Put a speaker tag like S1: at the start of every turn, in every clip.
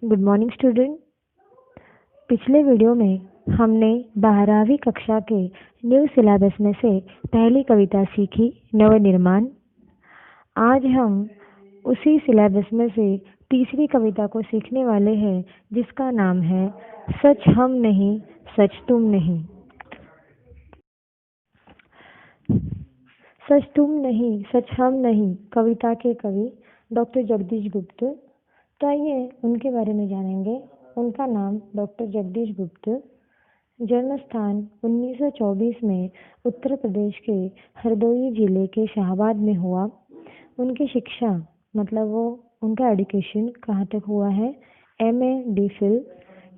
S1: Good morning student. पिछले video में हमने 12वीं कक्षा के न्यू सिलेबस में से पहली कविता सीखी, नवनिर्माण। आज हम उसी सिलेबस में से तीसरी कविता को सीखने वाले हैं, जिसका नाम है सच हम नहीं सच तुम नहीं। सच तुम नहीं सच हम नहीं कविता के कवि डॉक्टर जगदीश गुप्त। तो आइए उनके बारे में जानेंगे। उनका नाम डॉक्टर जगदीश गुप्त, जन्म स्थान 1924 में उत्तर प्रदेश के हरदोई जिले के शाहबाद में हुआ। उनकी शिक्षा उनका एजुकेशन कहाँ तक हुआ है? MA DPhil।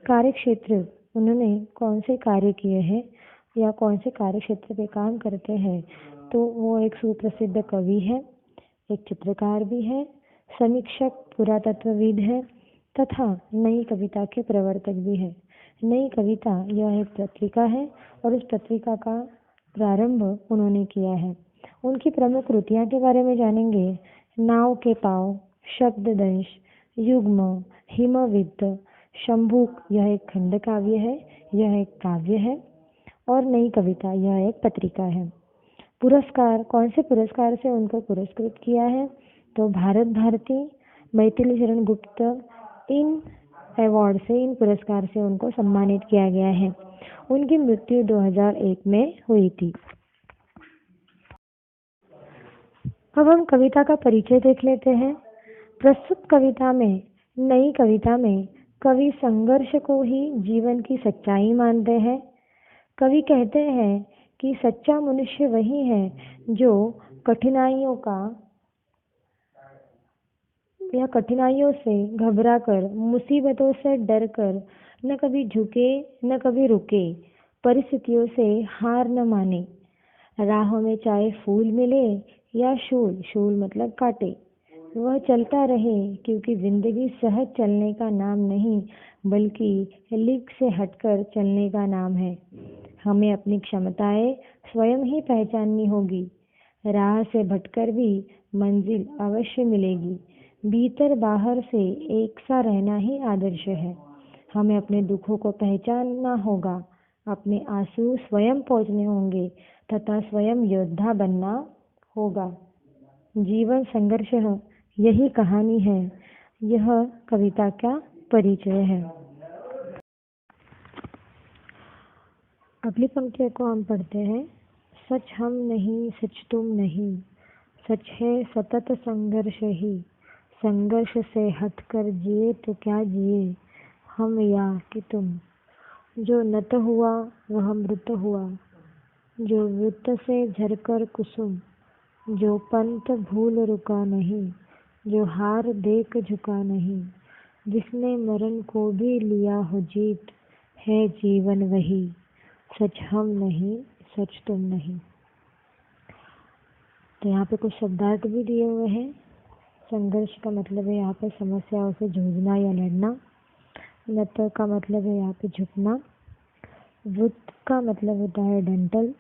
S1: कार्यक्षेत्र उन्होंने कौन से कार्य किए हैं या कौन से कार्य क्षेत्र पे काम करते हैं? तो वो एक सुप्रसिद्ध कवि है, एक चित्रकार भी है, समीक्षक पुरातत्वविद है तथा नई कविता के प्रवर्तक भी है। नई कविता यह एक पत्रिका है और उस पत्रिका का प्रारंभ उन्होंने किया है। उनकी प्रमुख कृतियां के बारे में जानेंगे। नाव के पाँव, शब्ददंश, युग्म, हिमवित, शंभुक यह एक खंड काव्य है, यह एक काव्य है। और नई कविता यह एक पत्रिका है। पुरस्कार, कौन से पुरस्कार से उनको पुरस्कृत किया है? तो भारत भारती, मैथिली शरण गुप्त, इन अवार्ड से, इन पुरस्कार से उनको सम्मानित किया गया है। उनकी मृत्यु 2001 में हुई थी। अब हम कविता का परिचय देख लेते हैं। प्रस्तुत कविता में, नई कविता में, कवि संघर्ष को ही जीवन की सच्चाई मानते हैं। कवि कहते हैं कि सच्चा मनुष्य वही है जो कठिनाइयों से घबराकर, मुसीबतों से डरकर न कभी झुके न कभी रुके, परिस्थितियों से हार न माने। राहों में चाहे फूल मिले या शूल मतलब काटे, वह चलता रहे, क्योंकि जिंदगी सहज चलने का नाम नहीं बल्कि लिग से हटकर चलने का नाम है। हमें अपनी क्षमताएं स्वयं ही पहचाननी होगी। राह से भटकर भी मंजिल अवश्य मिलेगी। भीतर बाहर से एक सा रहना ही आदर्श है। हमें अपने दुखों को पहचानना होगा, अपने आंसू स्वयं पोंछने होंगे तथा स्वयं योद्धा बनना होगा। जीवन संघर्ष है, यही कहानी है। यह कविता का परिचय है। अगली पंक्ति को हम पढ़ते हैं। सच हम नहीं सच तुम नहीं, सच है सतत संघर्ष ही। संघर्ष से हटकर जिए तो क्या जिए, हम या कि तुम। जो नत हुआ वह मृत हुआ, जो वृत्त से झरकर कुसुम। जो पंथ भूल रुका नहीं, जो हार देख झुका नहीं। जिसने मरण को भी लिया हो जीत, है जीवन वही। सच हम नहीं सच तुम नहीं। तो यहाँ पे कुछ शब्दार्थ भी दिए हुए हैं। संघर्ष का मतलब है यहाँ पे समस्याओं से जूझना या लड़ना। नत का मतलब है यहाँ पे झुकना। वृत्त का मतलब होता है डंटल।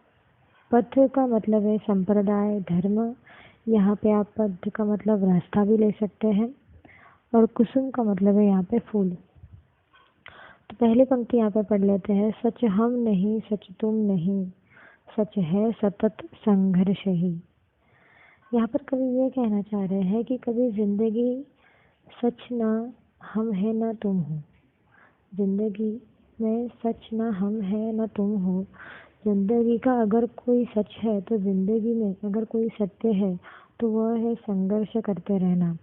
S1: पथ का मतलब है संप्रदाय, धर्म। यहाँ पे आप पथ का मतलब रास्ता भी ले सकते हैं। और कुसुम का मतलब है यहाँ पे फूल। तो पहली पंक्ति यहाँ पे पढ़ लेते हैं। सच हम नहीं सच तुम नहीं, सच है सतत संघर्ष ही। यहाँ पर कवि ये कहना चाह रहे हैं कि कभी जिंदगी सच ना हम है ना तुम हो। जिंदगी में सच ना हम है ना तुम हो। जिंदगी का अगर कोई सच है, तो जिंदगी में अगर कोई सत्य है तो वह है संघर्ष करते रहना।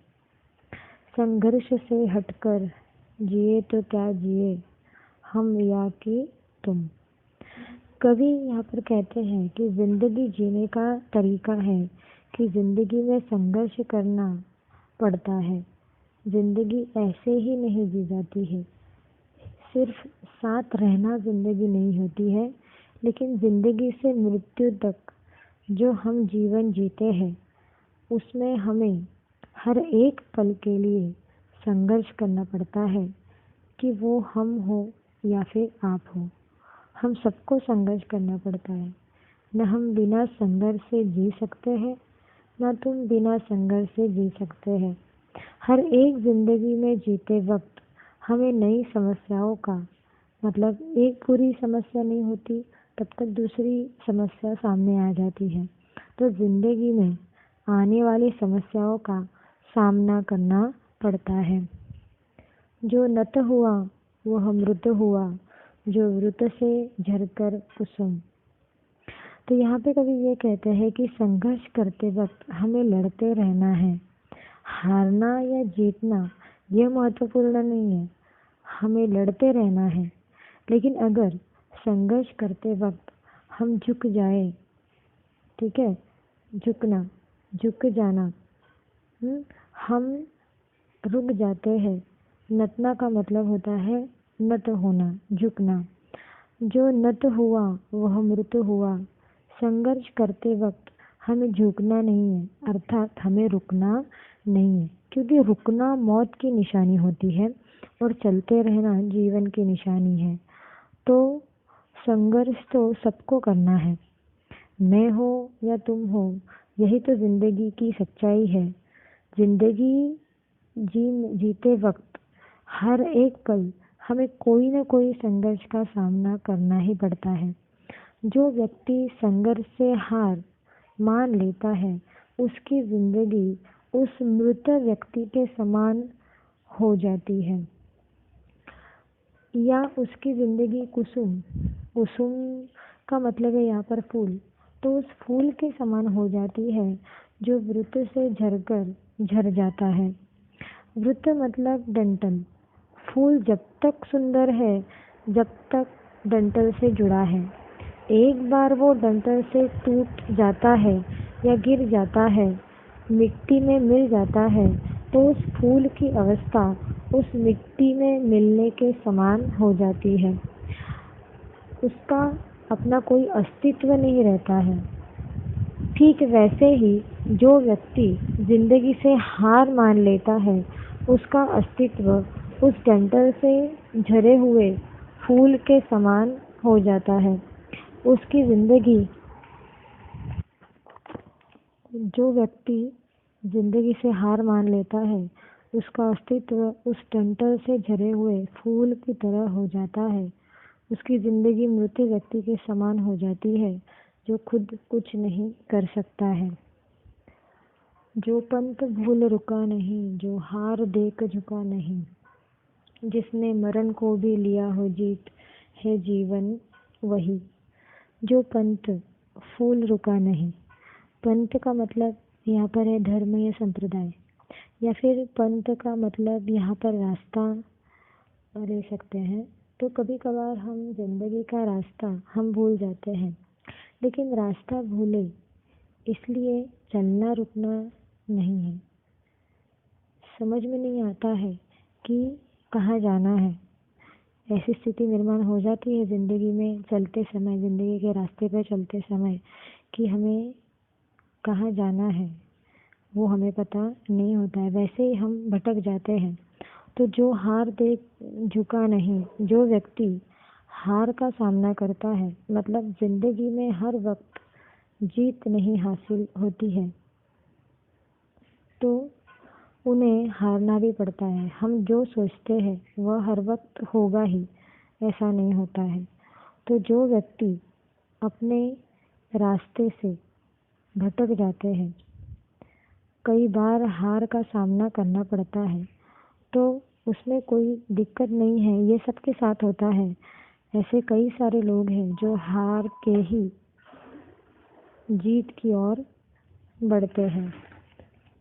S1: संघर्ष से हटकर जिए तो क्या जिए, हम या कि तुम। कवि यहाँ पर कहते हैं कि जिंदगी जीने का तरीका है कि जिंदगी में संघर्ष करना पड़ता है। जिंदगी ऐसे ही नहीं जी जाती है। सिर्फ साथ रहना जिंदगी नहीं होती है, लेकिन जिंदगी से मृत्यु तक जो हम जीवन जीते हैं, उसमें हमें हर एक पल के लिए संघर्ष करना पड़ता है कि वो हम हो या फिर आप हो। हम सबको संघर्ष करना पड़ता है। न हम बिना संघर्ष से जी सकते हैं, न तुम बिना संघर्ष से जी सकते हैं। हर एक जिंदगी में जीते वक्त हमें नई समस्याओं का मतलब एक पूरी समस्या नहीं होती तब तक दूसरी समस्या सामने आ जाती है। तो जिंदगी में आने वाली समस्याओं का सामना करना पड़ता है। जो नत हुआ वह मृत हुआ, जो वृत से झरकर कुसुम। तो यहाँ पे कवि ये कहते हैं कि संघर्ष करते वक्त हमें लड़ते रहना है। हारना या जीतना यह महत्वपूर्ण नहीं है, हमें लड़ते रहना है। लेकिन अगर संघर्ष करते वक्त हम झुक जाए, ठीक है, झुकना, झुक जाना, हम रुक जाते हैं। नतना का मतलब होता है नत होना, झुकना। जो नत हुआ वह मृत हुआ। संघर्ष करते वक्त हमें झुकना नहीं है, अर्थात हमें रुकना नहीं है, क्योंकि रुकना मौत की निशानी होती है और चलते रहना जीवन की निशानी है। तो संघर्ष तो सबको करना है, मैं हो या तुम हो, यही तो जिंदगी की सच्चाई है। जिंदगी जीते वक्त हर एक पल हमें कोई न कोई संघर्ष का सामना करना ही पड़ता है। जो व्यक्ति संघर्ष से हार मान लेता है उसकी जिंदगी उस मृत व्यक्ति के समान हो जाती है, या उसकी जिंदगी कुसुम, कुसुम का मतलब है यहाँ पर फूल, तो उस फूल के समान हो जाती है जो वृत से झरकर झर जाता है। वृत मतलब डंठल। फूल जब तक सुंदर है जब तक डंठल से जुड़ा है। एक बार वो डंठल से टूट जाता है या गिर जाता है, मिट्टी में मिल जाता है, तो उस फूल की अवस्था उस मिट्टी में मिलने के समान हो जाती है। उसका अपना कोई अस्तित्व नहीं रहता है। ठीक वैसे ही जो व्यक्ति जिंदगी से हार मान लेता है उसका अस्तित्व उस डंठल से झरे हुए फूल के समान हो जाता है। उसकी जिंदगी, जो व्यक्ति जिंदगी से हार मान लेता है उसका अस्तित्व उस डंठल से झरे हुए फूल की तरह हो जाता है। उसकी जिंदगी मृत व्यक्ति के समान हो जाती है जो खुद कुछ नहीं कर सकता है। जो पंथ भूल रुका नहीं, जो हार देख झुका नहीं, जिसने मरण को भी लिया हो जीत, है जीवन वही। जो पंथ फूल रुका नहीं, पंथ का मतलब यहाँ पर है धर्म या संप्रदाय, या फिर पंथ का मतलब यहाँ पर रास्ता ले सकते हैं। तो कभी कभार हम जिंदगी का रास्ता हम भूल जाते हैं, लेकिन रास्ता भूले इसलिए चलना रुकना नहीं है। समझ में नहीं आता है कि कहाँ जाना है, ऐसी स्थिति निर्माण हो जाती है जिंदगी में चलते समय, जिंदगी के रास्ते पर चलते समय, कि हमें कहाँ जाना है वो हमें पता नहीं होता है, वैसे ही हम भटक जाते हैं। तो जो हार देख झुका नहीं, जो व्यक्ति हार का सामना करता है, मतलब जिंदगी में हर वक्त जीत नहीं हासिल होती है तो उन्हें हारना भी पड़ता है। हम जो सोचते हैं वह हर वक्त होगा ही, ऐसा नहीं होता है। तो जो व्यक्ति अपने रास्ते से भटक जाते हैं, कई बार हार का सामना करना पड़ता है, तो उसमें कोई दिक्कत नहीं है, ये सबके साथ होता है। ऐसे कई सारे लोग हैं जो हार के ही जीत की ओर बढ़ते हैं।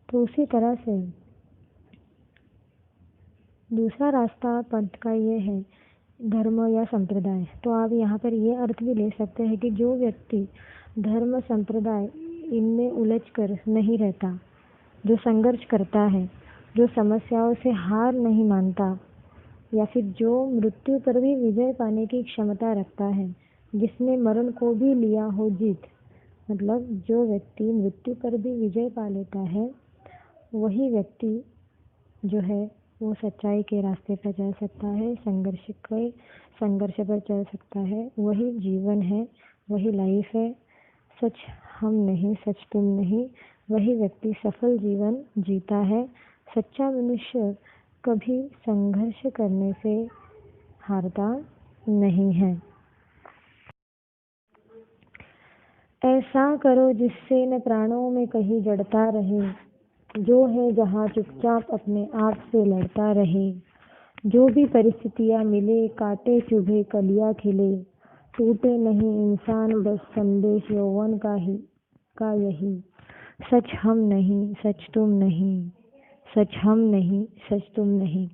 S1: तो उसी तरह से दूसरा रास्ता पंथ का ये है धर्म या संप्रदाय। तो आप यहाँ पर ये अर्थ भी ले सकते हैं कि जो व्यक्ति धर्म संप्रदाय इनमें उलझ कर नहीं रहता, जो संघर्ष करता है, जो समस्याओं से हार नहीं मानता, या फिर जो मृत्यु पर भी विजय पाने की क्षमता रखता है, जिसने मरण को भी लिया हो जीत, मतलब जो व्यक्ति मृत्यु पर भी विजय पा लेता है, वही व्यक्ति जो है वो सच्चाई के रास्ते पर चल सकता है, संघर्ष पर चल सकता है। वही जीवन है, वही लाइफ है। सच हम नहीं, सच तुम नहीं, वही व्यक्ति सफल जीवन जीता है। सच्चा मनुष्य कभी संघर्ष करने से हारता नहीं है। ऐसा करो जिससे न प्राणों में कहीं जड़ता रहे, जो है जहाँ चुपचाप अपने आप से लड़ता रहे। जो भी परिस्थितियाँ मिले, काटे चुभे कलियाँ खिले, टूटे नहीं इंसान बस संदेश यौवन का यही। सच हम नहीं, सच तुम नहीं, सच हम नहीं, सच तुम नहीं।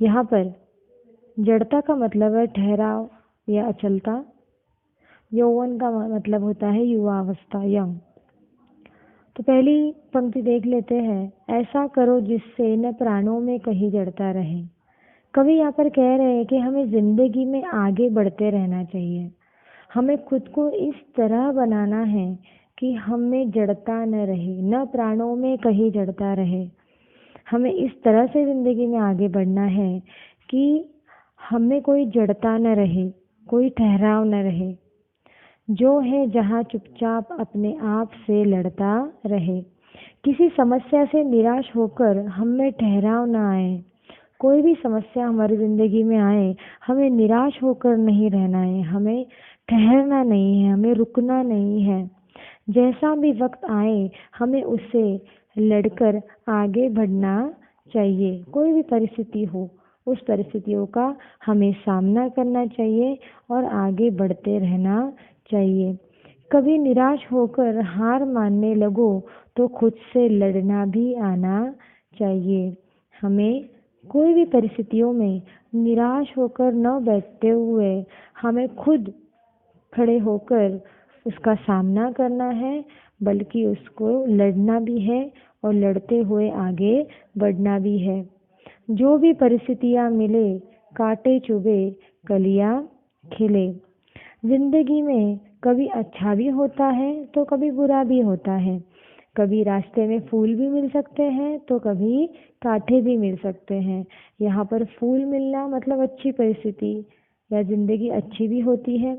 S1: यहाँ पर जड़ता का मतलब है ठहराव या अचलता। यौवन का मतलब होता है युवा अवस्था, यंग। तो पहली पंक्ति देख लेते हैं। ऐसा करो जिससे न प्राणों में कहीं जड़ता रहे। कवि यहाँ पर कह रहे हैं कि हमें जिंदगी में आगे बढ़ते रहना चाहिए। हमें खुद को इस तरह बनाना है कि हमें जड़ता न रहे, न प्राणों में कहीं जड़ता रहे। हमें इस तरह से जिंदगी में आगे बढ़ना है कि हमें कोई जड़ता न रहे, कोई ठहराव न रहे। जो है जहाँ चुपचाप अपने आप से लड़ता रहे। किसी समस्या से निराश होकर हमें ठहराव न आए। कोई भी समस्या हमारी ज़िंदगी में आए, हमें निराश होकर नहीं रहना है, हमें ठहरना नहीं है, हमें रुकना नहीं है। जैसा भी वक्त आए हमें उससे लड़कर आगे बढ़ना चाहिए। कोई भी परिस्थिति हो, उस परिस्थितियों का हमें सामना करना चाहिए और आगे बढ़ते रहना चाहिए। कभी निराश होकर हार मानने लगो तो खुद से लड़ना भी आना चाहिए। हमें कोई भी परिस्थितियों में निराश होकर न बैठते हुए हमें खुद खड़े होकर उसका सामना करना है, बल्कि उसको लड़ना भी है और लड़ते हुए आगे बढ़ना भी है। जो भी परिस्थितियाँ मिले, काटे चुभे कलियाँ खिले। जिंदगी में कभी अच्छा भी होता है तो कभी बुरा भी होता है। कभी रास्ते में फूल भी मिल सकते हैं तो कभी कांटे भी मिल सकते हैं। यहाँ पर फूल मिलना मतलब अच्छी परिस्थिति या जिंदगी अच्छी भी होती है,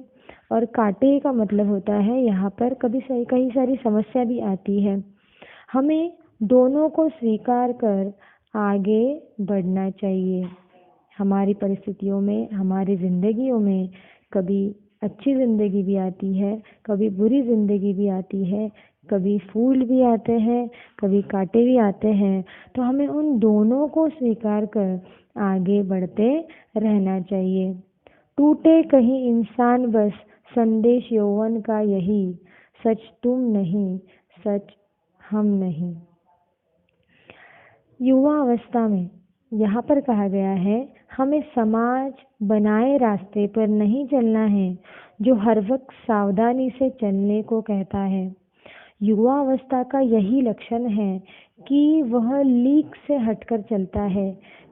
S1: और कांटे का मतलब होता है यहाँ पर कभी कई सारी समस्या भी आती है। हमें दोनों को स्वीकार कर आगे बढ़ना चाहिए। हमारी परिस्थितियों में, हमारी जिंदगियों में कभी अच्छी ज़िंदगी भी आती है, कभी बुरी ज़िंदगी भी आती है, कभी फूल भी आते हैं, कभी कांटे भी आते हैं। तो हमें उन दोनों को स्वीकार कर आगे बढ़ते रहना चाहिए। टूटे कहीं इंसान बस संदेश यौवन का यही। सच तुम नहीं, सच हम नहीं। युवा अवस्था में यहाँ पर कहा गया है हमें समाज बनाए रास्ते पर नहीं चलना है जो हर वक्त सावधानी से चलने को कहता है। युवा अवस्था का यही लक्षण है कि वह लीक से हटकर चलता है।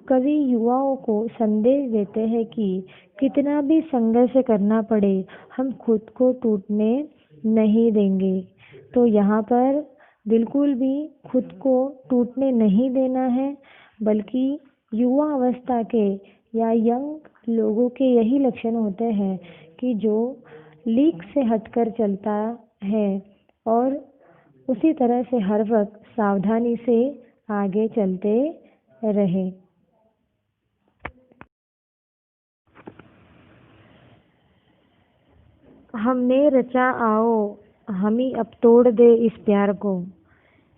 S1: कवि युवाओं को संदेश देते हैं कि कितना भी संघर्ष करना पड़े, हम खुद को टूटने नहीं देंगे। तो यहाँ पर बिल्कुल भी खुद को टूटने नहीं देना है, बल्कि युवा अवस्था के या यंग लोगों के यही लक्षण होते हैं कि जो लीक से हटकर चलता है और उसी तरह से हर वक्त सावधानी से आगे चलते रहे। हमने रचा आओ हम ही अब तोड़ दे इस प्यार को।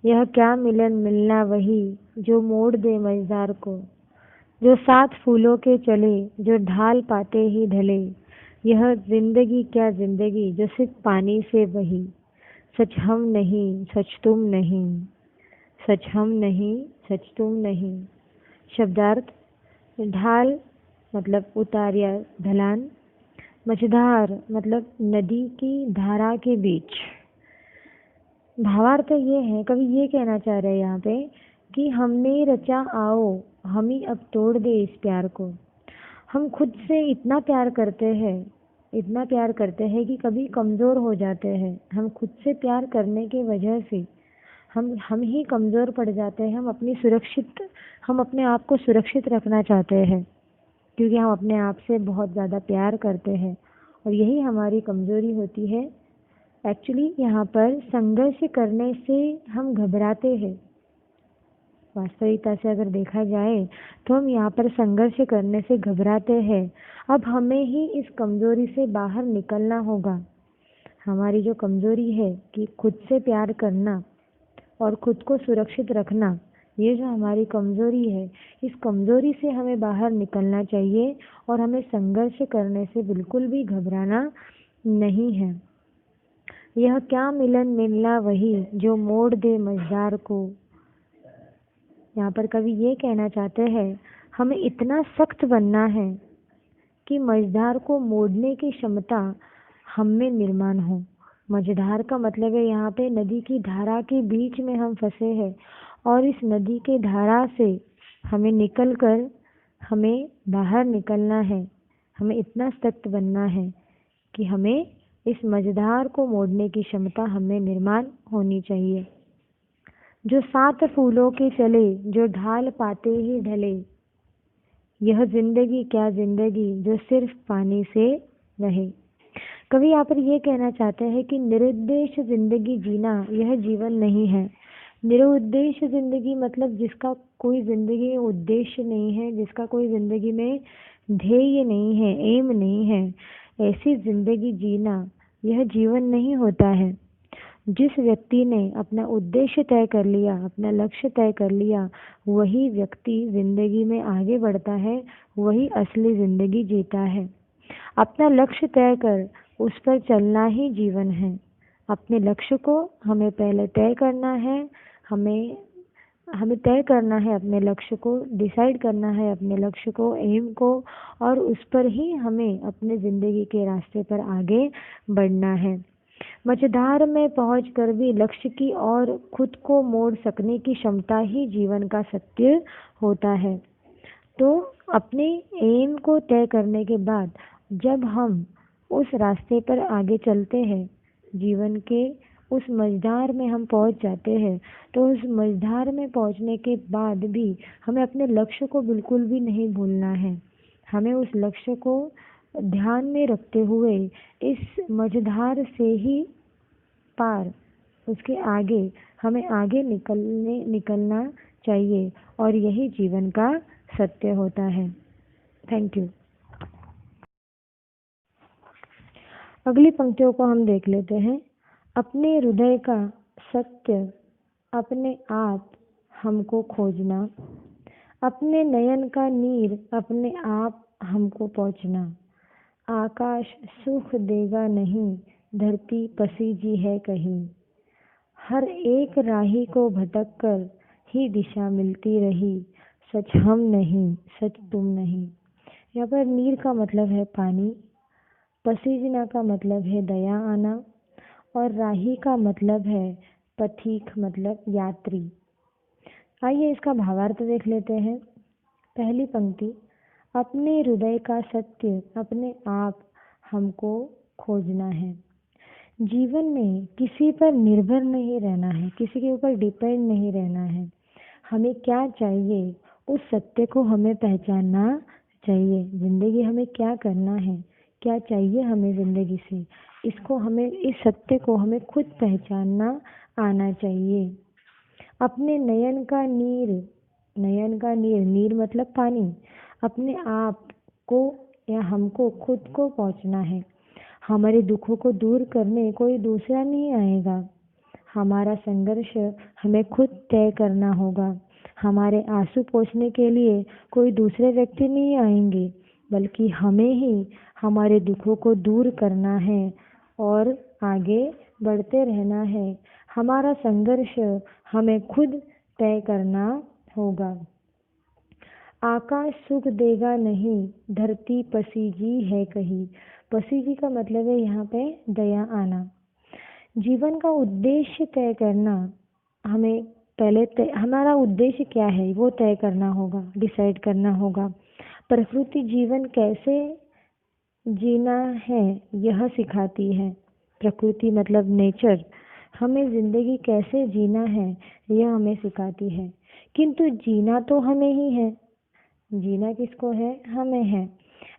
S1: यह क्या मिलन मिलना वही जो मोड़ दे मझधार को। जो साथ फूलों के चले, जो ढाल पाते ही ढले। यह जिंदगी क्या जिंदगी जो सिर्फ पानी से बही। सच हम नहीं, सच तुम नहीं, सच हम नहीं, सच तुम नहीं। शब्दार्थ: ढाल मतलब उतार या ढलान। मझधार मतलब नदी की धारा के बीच। भावार्थ ये है, कवि ये कहना चाह रहे हैं यहाँ पे कि हमने रचा आओ हम ही अब तोड़ दे इस प्यार को। हम खुद से इतना प्यार करते हैं, इतना प्यार करते हैं कि कभी कमज़ोर हो जाते हैं। हम खुद से प्यार करने की वजह से हम ही कमज़ोर पड़ जाते हैं। हम अपने आप को सुरक्षित रखना चाहते हैं क्योंकि हम अपने आप से बहुत ज़्यादा प्यार करते हैं, और यही हमारी कमज़ोरी होती है। एक्चुअली यहाँ पर संघर्ष करने से हम घबराते हैं। वास्तविकता से अगर देखा जाए तो हम यहाँ पर संघर्ष करने से घबराते हैं। अब हमें ही इस कमजोरी से बाहर निकलना होगा। हमारी जो कमजोरी है कि खुद से प्यार करना और खुद को सुरक्षित रखना, ये जो हमारी कमजोरी है, इस कमजोरी से हमें बाहर निकलना चाहिए और हमें संघर्ष करने से बिल्कुल भी घबराना नहीं है। यह क्या मिलन मिलना वही जो मोड़ दे मझधार को। यहाँ पर कवि ये कहना चाहते हैं, हमें इतना सख्त बनना है कि मझधार को मोड़ने की क्षमता हम में निर्माण हो। मझधार का मतलब है यहाँ पे नदी की धारा के बीच में हम फंसे हैं और इस नदी के धारा से हमें निकलकर हमें बाहर निकलना है। हमें इतना सख्त बनना है कि हमें इस मझधार को मोड़ने की क्षमता हमें निर्माण होनी चाहिए। जो 7 फूलों के चले, जो ढाल पाते ही ढले, यह जिंदगी क्या जिंदगी जो सिर्फ पानी से रहे। कवि यहाँ पर ये कहना चाहते हैं कि निरुद्देश्य जिंदगी जीना यह जीवन नहीं है। निरुद्देश्य जिंदगी मतलब जिसका कोई जिंदगी में उद्देश्य नहीं है, जिसका कोई जिंदगी में ध्येय नहीं है, एम नहीं है, ऐसी जिंदगी जीना यह जीवन नहीं होता है। जिस व्यक्ति ने अपना उद्देश्य तय कर लिया, अपना लक्ष्य तय कर लिया, वही व्यक्ति जिंदगी में आगे बढ़ता है, वही असली जिंदगी जीता है। अपना लक्ष्य तय कर उस पर चलना ही जीवन है। अपने लक्ष्य को हमें पहले तय करना है, हमें तय करना है अपने लक्ष्य को, डिसाइड करना है अपने लक्ष्य को, एम को, और उस पर ही हमें अपने ज़िंदगी के रास्ते पर आगे बढ़ना है। मझधार में पहुंचकर भी लक्ष्य की ओर खुद को मोड़ सकने की क्षमता ही जीवन का सत्य होता है। तो अपने एम को तय करने के बाद जब हम उस रास्ते पर आगे चलते हैं, जीवन के उस मझधार में हम पहुंच जाते हैं, तो उस मझधार में पहुंचने के बाद भी हमें अपने लक्ष्य को बिल्कुल भी नहीं भूलना है। हमें उस लक्ष्य को ध्यान में रखते हुए इस मझधार से ही पार, उसके आगे हमें आगे निकलना चाहिए और यही जीवन का सत्य होता है। Thank you. अगली पंक्तियों को हम देख लेते हैं। अपने हृदय का सत्य अपने आप हमको खोजना, अपने नयन का नीर अपने आप हमको पहुँचना। आकाश सुख देगा नहीं, धरती पसीजी है कहीं। हर एक राही को भटक कर ही दिशा मिलती रही। सच हम नहीं, सच तुम नहीं। यहाँ पर नीर का मतलब है पानी, पसीजना का मतलब है दया आना, और राही का मतलब है पथिक मतलब यात्री। आइए इसका भावार्थ देख लेते हैं। पहली पंक्ति, अपने हृदय का सत्य अपने आप हमको खोजना है। जीवन में किसी पर निर्भर नहीं रहना है, किसी के ऊपर डिपेंड नहीं रहना है। हमें क्या चाहिए उस सत्य को हमें पहचानना चाहिए। जिंदगी हमें क्या करना है, क्या चाहिए हमें ज़िंदगी से, इसको हमें, इस सत्य को हमें खुद पहचानना आना चाहिए। अपने नयन का नीर, नयन का नीर, नीर मतलब पानी, अपने आप को या हमको खुद को पहुंचना है। हमारे दुखों को दूर करने कोई दूसरा नहीं आएगा। हमारा संघर्ष हमें खुद तय करना होगा। हमारे आंसू पोंछने के लिए कोई दूसरे व्यक्ति नहीं आएंगे, बल्कि हमें ही हमारे दुखों को दूर करना है और आगे बढ़ते रहना है। हमारा संघर्ष हमें खुद तय करना होगा। आकाश सुख देगा नहीं, धरती पसीजी है कहीं। पसीजी का मतलब है यहाँ पे दया आना। जीवन का उद्देश्य तय करना, हमें पहले हमारा उद्देश्य क्या है वो तय करना होगा, डिसाइड करना होगा। प्रकृति जीवन कैसे जीना है यह सिखाती है। प्रकृति मतलब नेचर हमें जिंदगी कैसे जीना है यह हमें सिखाती है। किंतु जीना तो हमें ही है। जीना किसको है? हमें है।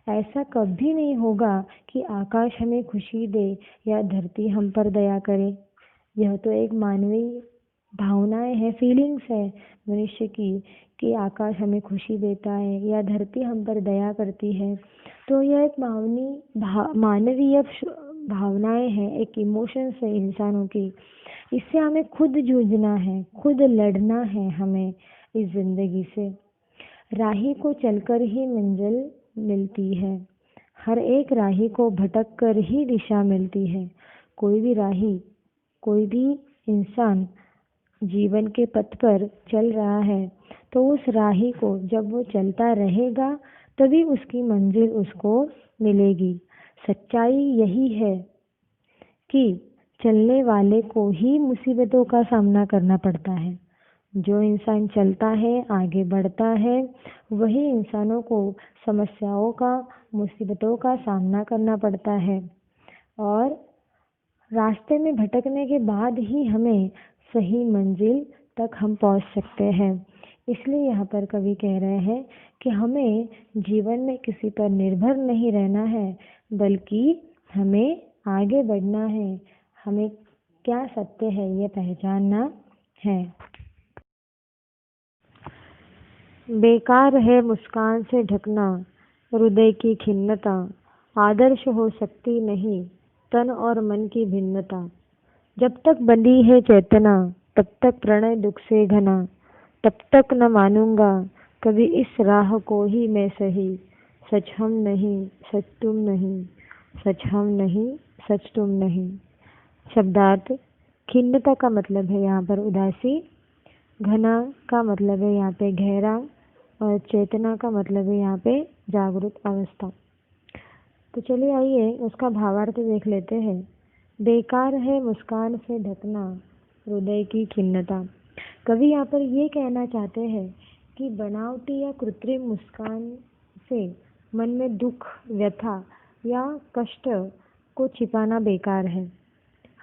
S1: ऐसा कभी नहीं होगा कि आकाश हमें खुशी दे या धरती हम पर दया करे। यह तो एक मानवीय भावनाएं हैं, फीलिंग्स है मनुष्य की, कि आकाश हमें खुशी देता है या धरती हम पर दया करती है। तो यह एक मानवीय भावनाएं हैं, एक इमोशंस है इंसानों की। इससे हमें खुद जूझना है, खुद लड़ना है हमें इस जिंदगी से। राही को चलकर ही मंजिल मिलती है, हर एक राही को भटक कर ही दिशा मिलती है। कोई भी राही, कोई भी इंसान जीवन के पथ पर चल रहा है, तो उस राही को जब वो चलता रहेगा तभी उसकी मंजिल उसको मिलेगी। सच्चाई यही है कि चलने वाले को ही मुसीबतों का सामना करना पड़ता है। जो इंसान चलता है, आगे बढ़ता है, वही इंसानों को समस्याओं का, मुसीबतों का सामना करना पड़ता है। और रास्ते में भटकने के बाद ही हमें सही मंजिल तक हम पहुंच सकते हैं। इसलिए यहाँ पर कवि कह रहे हैं कि हमें जीवन में किसी पर निर्भर नहीं रहना है, बल्कि हमें आगे बढ़ना है। हमें क्या सत्य है ये पहचानना है। बेकार है मुस्कान से ढकना हृदय की खिन्नता, आदर्श हो सकती नहीं तन और मन की भिन्नता। जब तक बंधी है चेतना, तब तक प्रणय दुख से घना, तब तक न मानूंगा कभी इस राह को ही मैं सही। सच हम नहीं, सच तुम नहीं, सच हम नहीं, सच तुम नहीं। शब्दार्थ: खिन्नता का मतलब है यहाँ पर उदासी, घना का मतलब है यहाँ पे गहरा, और चेतना का मतलब है यहाँ पे जागरूक अवस्था। तो चलिए आइए उसका भावार्थ देख लेते हैं। बेकार है मुस्कान से ढकना हृदय की खिन्नता। कवि यहाँ पर ये कहना चाहते हैं कि बनावटी या कृत्रिम मुस्कान से मन में दुख, व्यथा या कष्ट को छिपाना बेकार है।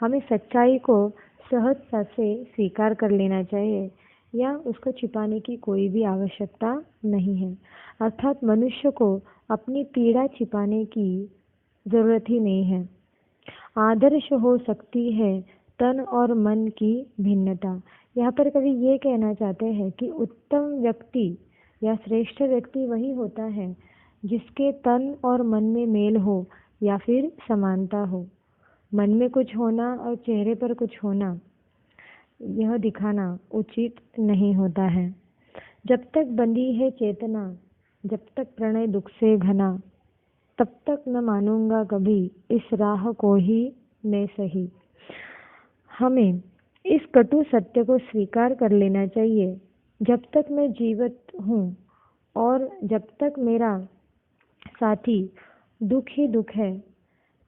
S1: हमें सच्चाई को सहजता से स्वीकार कर लेना चाहिए, या उसको छिपाने की कोई भी आवश्यकता नहीं है। अर्थात मनुष्य को अपनी पीड़ा छिपाने की जरूरत ही नहीं है। आदर्श हो सकती है तन और मन की भिन्नता। यहाँ पर कवि ये कहना चाहते हैं कि उत्तम व्यक्ति या श्रेष्ठ व्यक्ति वही होता है जिसके तन और मन में मेल हो या फिर समानता हो। मन में कुछ होना और चेहरे पर कुछ होना, यह दिखाना उचित नहीं होता है। जब तक बंधी है चेतना, जब तक प्रणय दुख से घना, तब तक न मानूंगा कभी इस राह को ही मैं सही। हमें इस कटु सत्य को स्वीकार कर लेना चाहिए। जब तक मैं जीवित हूँ और जब तक मेरा साथी दुख ही दुख है,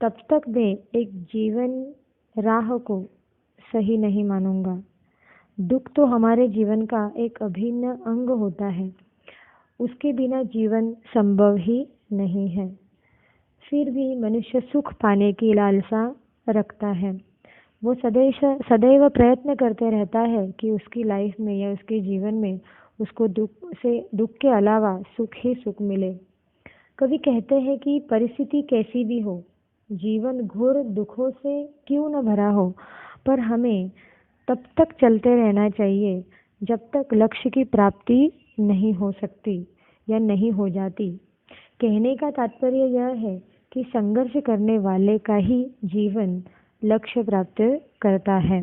S1: तब तक मैं एक जीवन राह को सही नहीं मानूंगा। दुख तो हमारे जीवन का एक अभिन्न अंग होता है, उसके बिना जीवन संभव ही नहीं है। फिर भी मनुष्य सुख पाने की लालसा रखता है। वो सदैव प्रयत्न करते रहता है कि उसकी लाइफ में या उसके जीवन में उसको दुख के अलावा सुख ही सुख मिले। कवि कहते हैं कि परिस्थिति कैसी भी हो, जीवन घोर दुखों से क्यों न भरा हो, पर हमें तब तक चलते रहना चाहिए जब तक लक्ष्य की प्राप्ति नहीं हो सकती या नहीं हो जाती। कहने का तात्पर्य यह है कि संघर्ष करने वाले का ही जीवन लक्ष्य प्राप्त करता है।